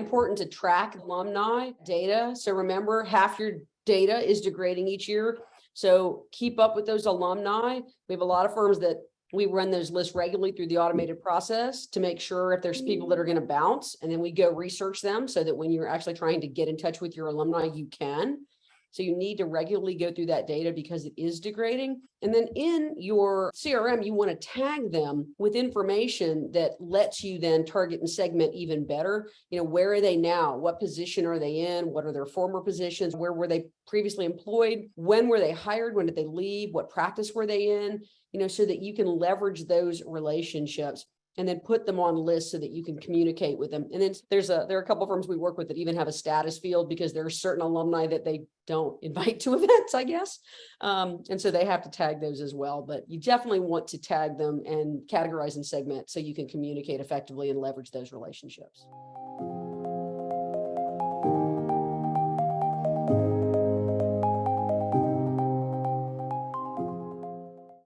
important to track alumni data. So remember, half your data is degrading each year. So keep up with those alumni. We have a lot of firms that we run those lists regularly through the automated process to make sure if there's people that are going to bounce, and then we go research them so that when you're actually trying to get in touch with your alumni, you can. So you need to regularly go through that data because it is degrading. And then in your CRM, you want to tag them with information that lets you then target and segment even better. Where are they now? What position are they in? What are their former positions? Where were they previously employed? When were they hired? When did they leave? What practice were they in? So that you can leverage those relationships and then put them on lists so that you can communicate with them. And then there are a couple of firms we work with that even have a status field because there are certain alumni that they don't invite to events, I guess. And so they have to tag those as well. But you definitely want to tag them and categorize and segment so you can communicate effectively and leverage those relationships.